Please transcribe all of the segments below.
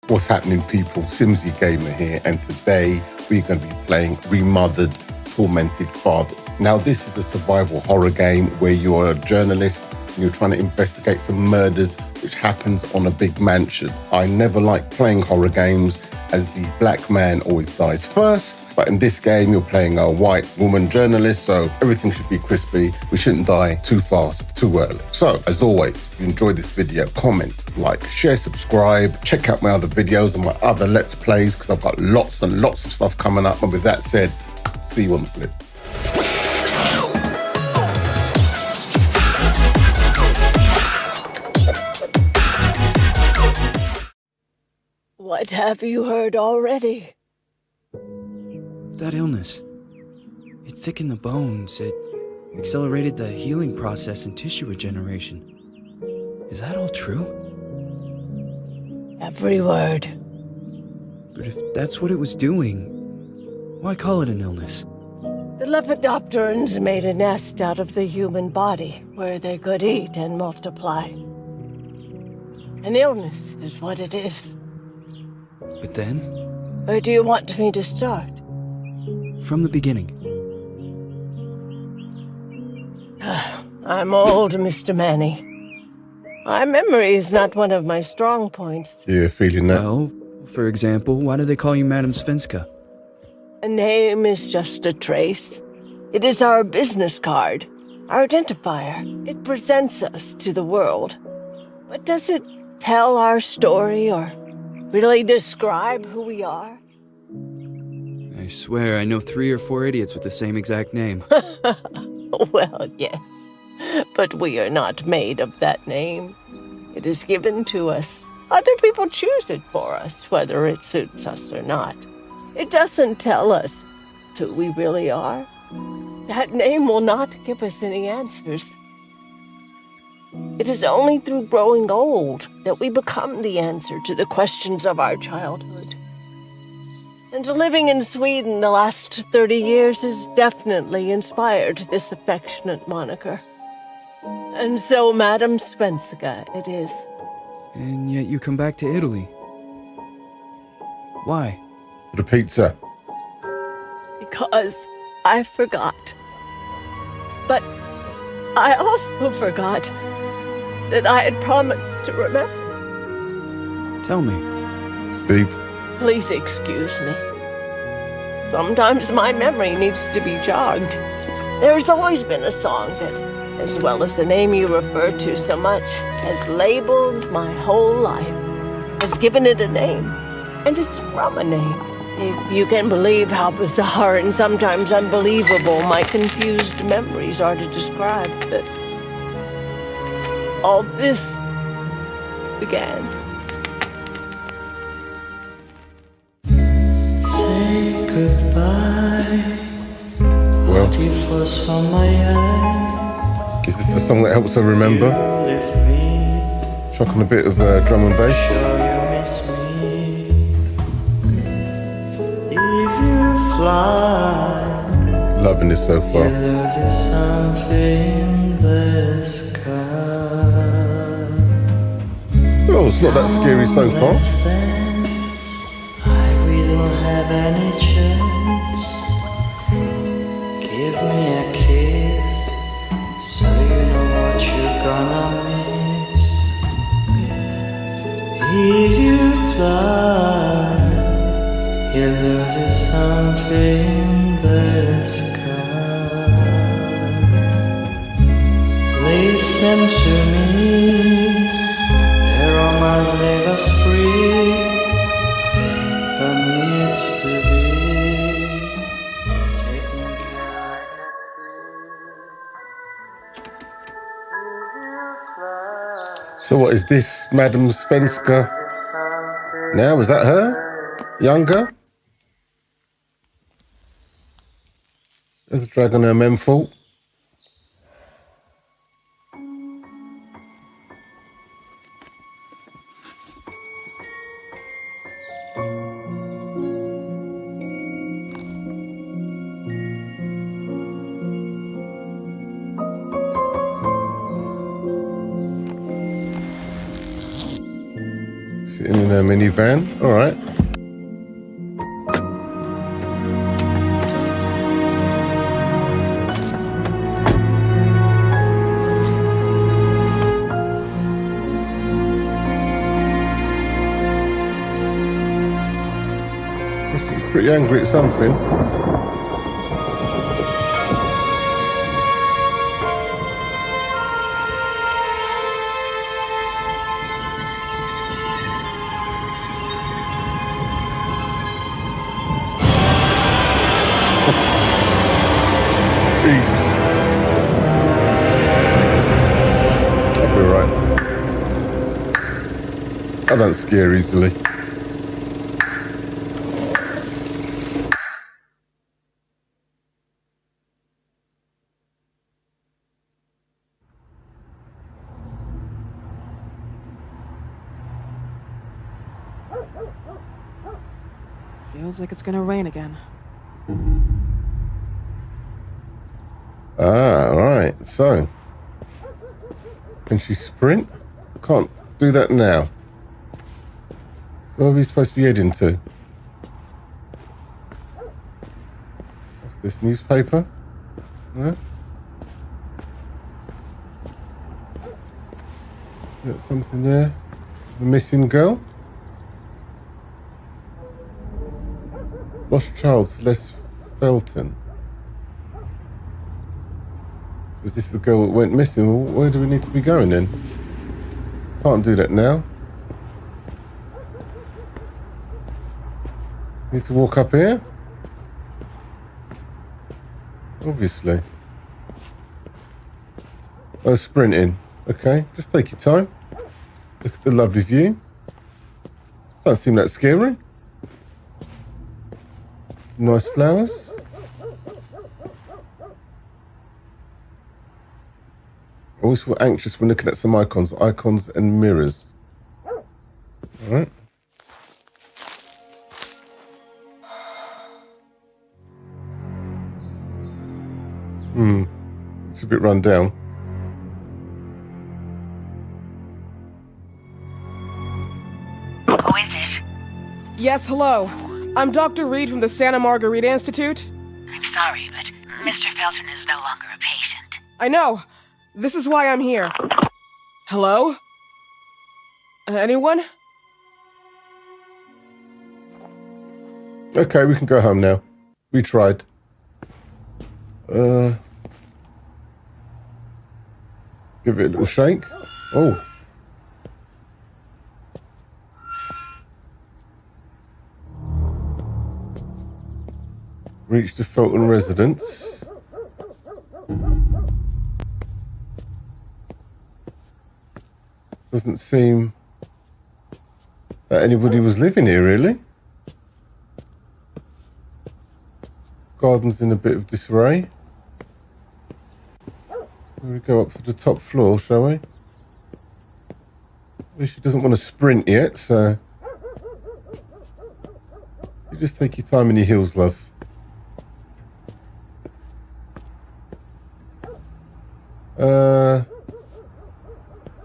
What's happening, people? symzeegamer here, and today we're going to be playing Remothered Tormented Fathers. Now, this is a survival horror game where you're a journalist and you're trying to investigate some murders which happens on a big mansion. I never like playing horror games as the black man always dies first, but in this game you're playing a white woman journalist, so everything should be crispy. We shouldn't die too fast, too early. So, as always, if you enjoyed this video, comment, like, share, subscribe, check out my other videos and my other Let's Plays, because I've got lots and lots of stuff coming up. And with that said, see you on the flip. What have you heard already? That illness. It thickened the bones. It accelerated the healing process and tissue regeneration. Is that all true? Every word. But if that's what it was doing, why call it an illness? The Lepidopterans made a nest out of the human body where they could eat and multiply. An illness is what it is. But then? Where do you want me to start? From the beginning. I'm old, Mr. Manny. My memory is not one of my strong points. You're feeling that? Well, for example, why do they call you Madam Svenska? A name is just a trace. It is our business card, our identifier. It presents us to the world. But does it tell our story or really describe who we are? I swear I know 3 or 4 idiots with the same exact name. Well, yes. But we are not made of that name. It is given to us. Other people choose it for us, whether it suits us or not. It doesn't tell us who we really are. That name will not give us any answers. It is only through growing old that we become the answer to the questions of our childhood. And living in Sweden the last 30 years has definitely inspired this affectionate moniker. And so, Madam Svenska, it is. And yet you come back to Italy. Why? For the pizza. Because I forgot. But I also forgot that I had promised to remember. Tell me. Deep. Please excuse me. Sometimes my memory needs to be jogged. There's always been a song that, as well as the name you refer to so much, has labeled my whole life, has given it a name, and it's from a name. If you can believe how bizarre and sometimes unbelievable my confused memories are to describe that all this began. Say goodbye. Well, Tears from my eyes. is this the song that helps her remember? Chuck on a bit of drum and bass. You miss me. If you fly, Loving this so far. there's something in the sky. Oh, it's not that scary so far. We don't have any chance. Give me a kiss, so you know what you're gonna miss. If you fly, you lose something in the sky. Listen to me, the romance leave us free. Needs to be taken care of. So what is this, Madam Svenska? Now, is that her? Younger? There's a drag on her menthol. Sitting in a minivan. All right. He's pretty angry at something. I'll be alright. I don't scare easily. Feels like it's gonna rain again. Ah, alright. So, can she sprint? Can't do that now. So where are we supposed to be heading to? What's this, newspaper? No? Is that something there? The missing girl? Lost child, Celeste Felton. So is this the girl that went missing? Well, where do we need to be going then? Can't do that now. Need to walk up here? Obviously. Oh, sprinting. Okay, just take your time. Look at the lovely view. Doesn't seem that scary. Nice flowers. I always feel anxious when looking at some icons and mirrors. All right. It's a bit run down. Who is it? Yes, hello. I'm Dr. Reed from the Santa Margarita Institute. I'm sorry, but Mr. Felton is no longer a patient. I know. This is why I'm here. Hello? Anyone? Okay, we can go home now. We tried. Give it a little shake. Oh. Reached the Felton residence. Doesn't seem that anybody was living here, really. Garden's in a bit of disarray. We go up to the top floor, shall we? Well, she doesn't want to sprint yet, so you just take your time in your heels, love.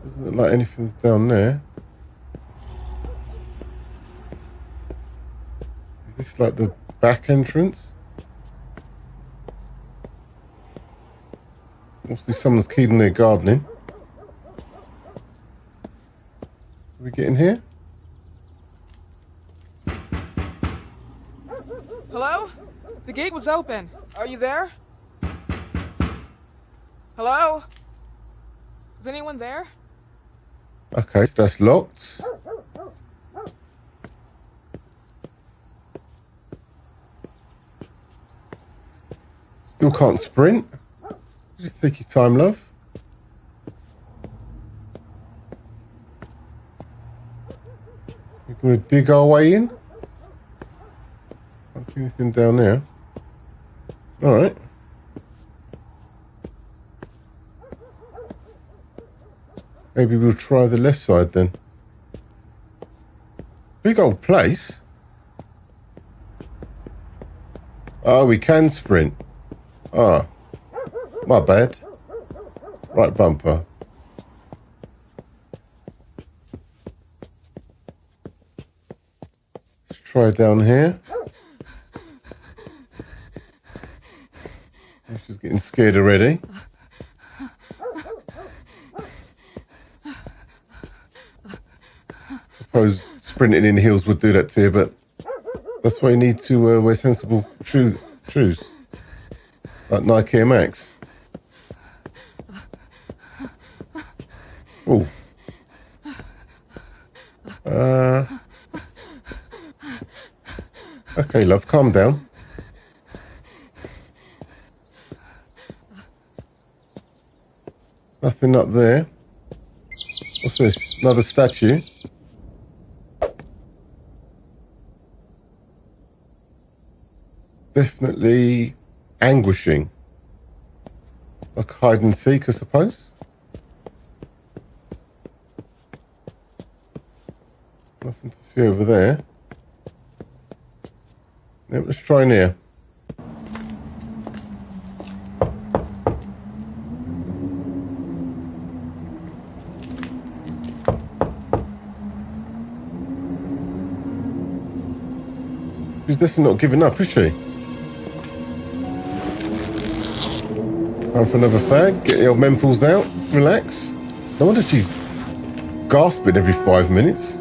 Doesn't look like anything's down there. Is this like the back entrance? Obviously someone's keyed in their gardening. Are we getting here? Hello? The gate was open. Are you there? Hello? Is anyone there? Okay, so that's locked. Still can't sprint. Just take your time, love. We're going to dig our way in. Can't see anything down there. All right. Maybe we'll try the left side then. Big old place. Oh, we can sprint. Ah, my bad. Right bumper. try down here. She's getting scared already. Suppose sprinting in heels would do that to you, but that's why you need to wear sensible shoes, like Nike Air Max. Oh. Okay, love, calm down. Nothing up there. What's this? Another statue. Definitely anguishing. Like hide and seek, I suppose. Nothing to see over there. Yep, let's try in here. She's definitely not giving up, is she? Time for another fag. Get the old menthols out. Relax. No wonder she's gasping every 5 minutes.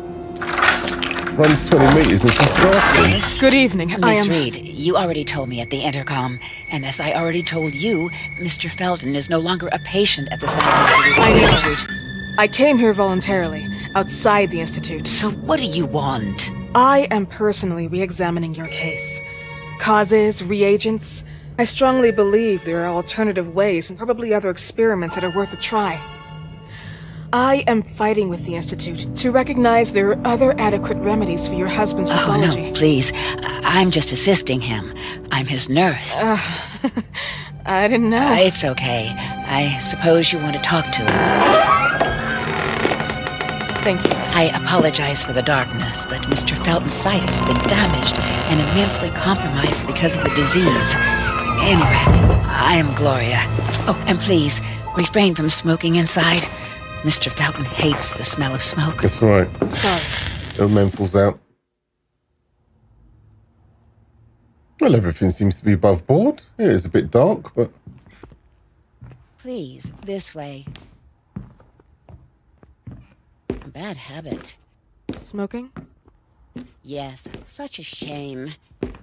Runs 20 meters and she's gasping. Miss, Good evening. Miss Reed, you already told me at the intercom, and as I already told you, Mr. Felton is no longer a patient at the Santa Margarita Institute. I came here voluntarily, outside the Institute. So what do you want? I am personally re-examining your case. Causes, reagents. I strongly believe there are alternative ways and probably other experiments that are worth a try. I am fighting with the Institute to recognize there are other adequate remedies for your husband's pathology. Oh, no, please. I'm just assisting him. I'm his nurse. I didn't know. It's okay. I suppose you want to talk to him. Thank you. I apologize for the darkness, but Mr. Felton's sight has been damaged and immensely compromised because of the disease. Anyway, I am Gloria. Oh, and please, refrain from smoking inside. Mr. Felton hates the smell of smoke. That's right. Sorry. The menthols out. Well, everything seems to be above board. Yeah, it's a bit dark, but... Please, this way. A bad habit. Smoking? Yes, such a shame.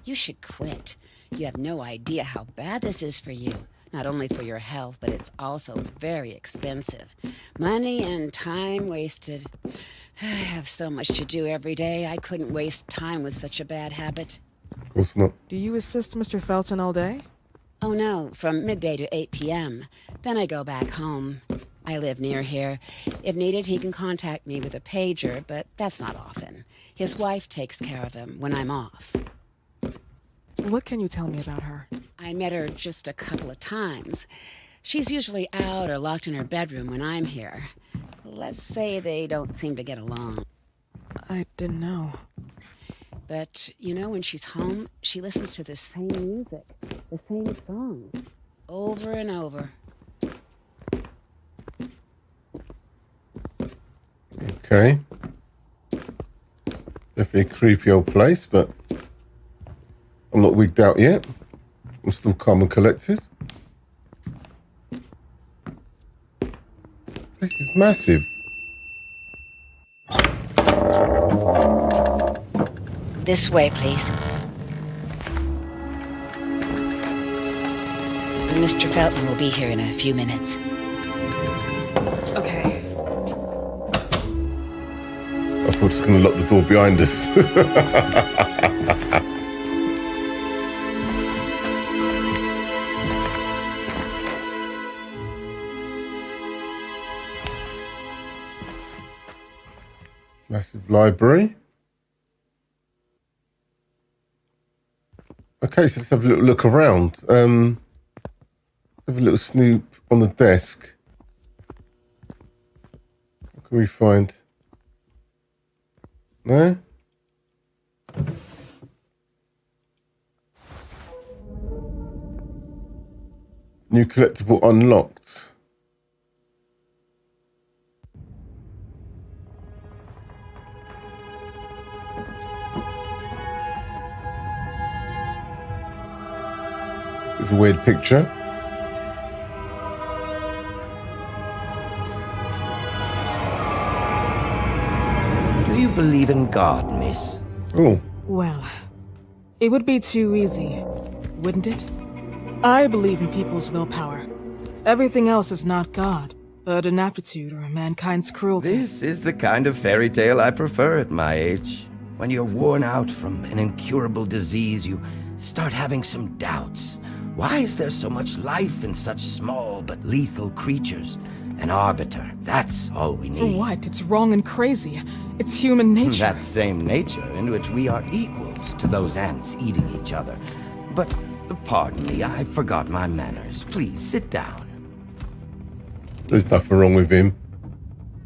You should quit. You have no idea how bad this is for you. Not only for your health, but it's also very expensive. Money and time wasted. I have so much to do every day. I couldn't waste time with such a bad habit. Of course not. Do you assist Mr. Felton all day? Oh no, from midday to 8 p.m. Then I go back home. I live near here. If needed, he can contact me with a pager, but that's not often. His wife takes care of him when I'm off. What can you tell me about her? I met her just a couple of times. She's usually out or locked in her bedroom when I'm here. Let's say they don't seem to get along. I didn't know. But, you know, when she's home, she listens to the same music, the same song, over and over. Okay. Definitely a creepy old place, but I'm not wigged out yet. I'm still calm and collected. This is massive. This way, please. Mr. Felton will be here in a few minutes. Okay. I thought it's going to lock the door behind us. Massive library. Okay, so let's have a little look around. Have a little snoop on the desk. What can we find? No? New collectible unlocked. With a weird picture. Do you believe in God, miss? Oh, Well, it would be too easy, wouldn't it? I believe in people's willpower. Everything else is not God, but an aptitude or mankind's cruelty. This is the kind of fairy tale I prefer at my age. When you're worn out from an incurable disease, you start having some doubts. Why is there so much life in such small but lethal creatures? An arbiter, that's all we For need. what? It's wrong and crazy. It's human nature. That same nature in which we are equals to those ants eating each other. But, pardon me, I forgot my manners. Please, sit down. there's nothing wrong with him.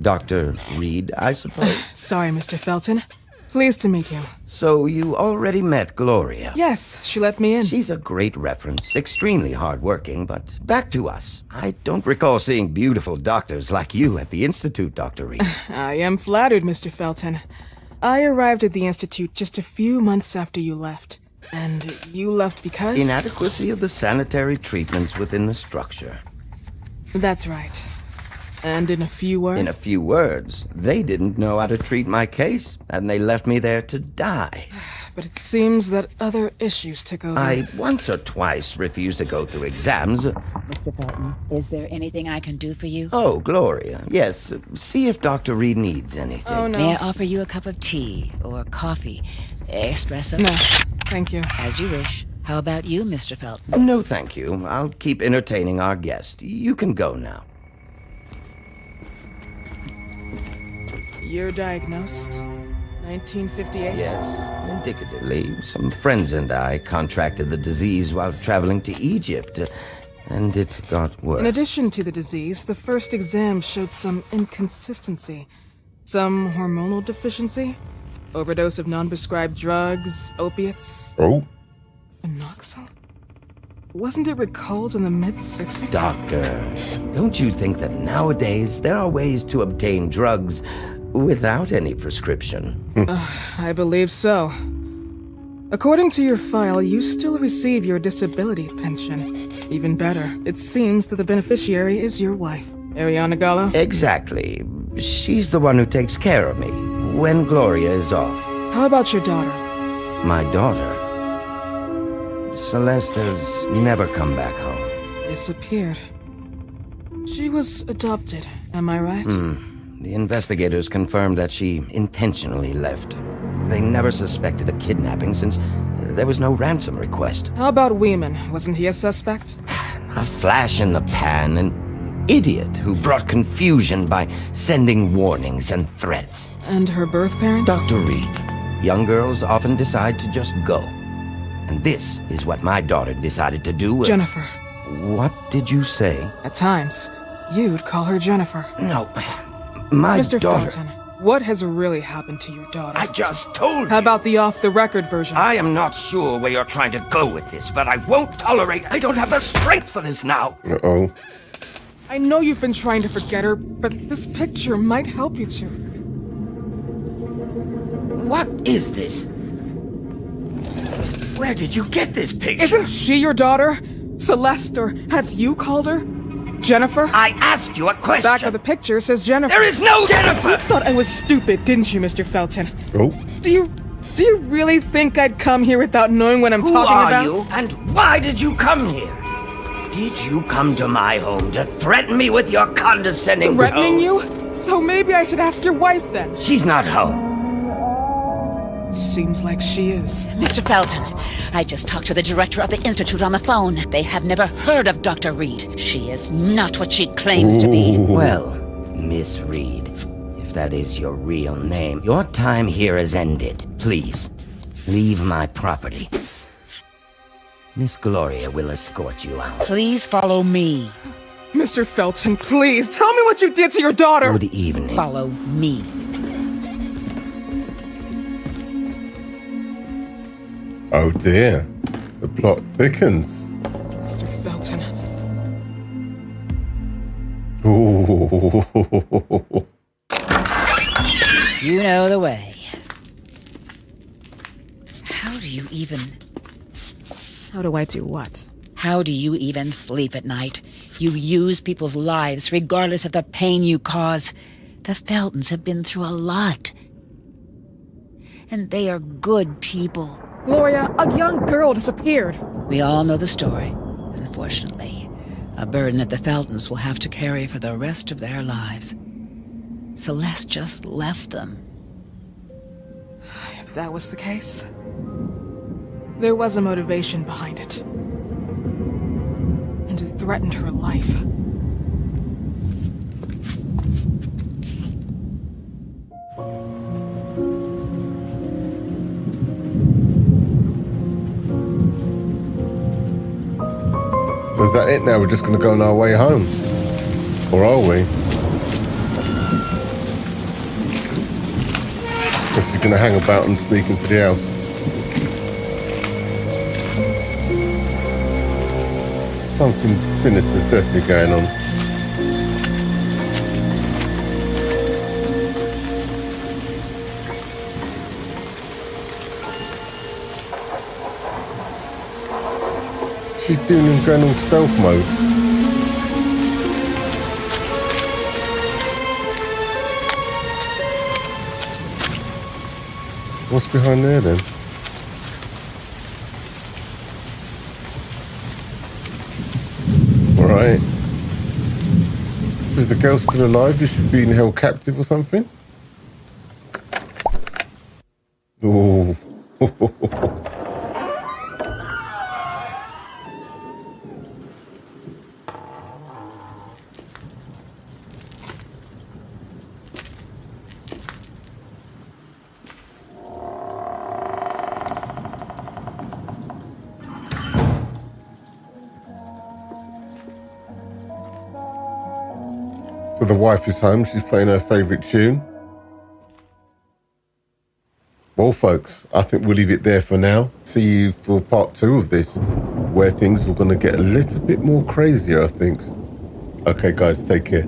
Dr. Reed, I suppose? Sorry, Mr. Felton. Pleased to meet you. So you already met Gloria? Yes, she let me in. She's a great reference, extremely hardworking, but back to us. I don't recall seeing beautiful doctors like you at the Institute, Dr. Reed. I am flattered, Mr. Felton. I arrived at the Institute just a few months after you left. And you left because? Inadequacy of the sanitary treatments within the structure. That's right. And in a few words? In a few words, they didn't know how to treat my case, and they left me there to die. But it seems that other issues took over. I once or twice refused to go through exams. Mr. Felton, is there anything I can do for you? Oh, Gloria, yes. See if Dr. Reed needs anything. Oh, no. May I offer you a cup of tea or coffee? Espresso? No, thank you. As you wish. How about you, Mr. Felton? No, thank you. I'll keep entertaining our guest. You can go now. You're diagnosed? 1958? Yes, indicatively. Some friends and I contracted the disease while traveling to Egypt, and it got worse. In addition to the disease, the first exam showed some inconsistency. Some hormonal deficiency? Overdose of non-prescribed drugs, opiates, Oh, phenoxyl? Wasn't it recalled in the mid-60s? Doctor, don't you think that nowadays there are ways to obtain drugs without any prescription? I believe so. According to your file, you still receive your disability pension. Even better, it seems that the beneficiary is your wife, Ariana Gallo. Exactly. She's the one who takes care of me when Gloria is off. How about your daughter? My daughter, Celeste, has never come back home. Disappeared. She was adopted, am I right? The investigators confirmed that she intentionally left. They never suspected a kidnapping since there was no ransom request. How about Weeman? Wasn't he a suspect? A flash in the pan, an idiot who brought confusion by sending warnings and threats. And her birth parents? Dr. Reed, young girls often decide to just go. And this is what my daughter decided to do. Jennifer. What did you say? At times, you'd call her Jennifer. No, my Mr. daughter. Felton, what has really happened to your daughter? I just told How you. about the off-the-record version? I am not sure where you're trying to go with this, but I won't tolerate. I don't have the strength for this now. uh-oh. I know you've been trying to forget her, but this picture might help you to. What is this? Where did you get this picture? Isn't she your daughter? Celeste, or as you called her? Jennifer? I asked you a question. Back of the picture says Jennifer. There is no Jennifer! You thought I was stupid, didn't you, Mr. Felton? Oh, Do you really think I'd come here without knowing what I'm Who talking are about? you, and why did you come here? Did you come to my home to threaten me with your condescending Threatening tone? you? So maybe I should ask your wife then. She's not home. Seems like she is. Mr. Felton, I just talked to the director of the Institute on the phone. They have never heard of Dr. Reed. She is not what she claims to be. Well, Miss Reed, if that is your real name, your time here has ended. Please, leave my property. Miss Gloria will escort you out. Please follow me. Mr. Felton, please, tell me what you did to your daughter! Good evening. Follow me. oh dear. The plot thickens. Mr. Felton. Ooh. You know the way. How do you even... How do I do what? How do you even sleep at night? You use people's lives regardless of the pain you cause. The Feltons have been through a lot. And they are good people. Gloria, a young girl disappeared. We all know the story, unfortunately. A burden that the Feltons will have to carry for the rest of their lives. Celeste just left them. If that was the case, there was a motivation behind it. And it threatened her life. So is that it now? We're just going to go on our way home? Or are we? Guess you're going to hang about and sneak into the house. Something sinister's definitely going on. She's doing and going all stealth mode. What's behind there then? Alright. Is the girl still alive? Is she being held captive or something? Oh. So the wife is home, she's playing her favourite tune. Well, folks, I think we'll leave it there for now. See you for part 2 of this, where things are going to get a little bit more crazier, I think. Okay, guys, take care.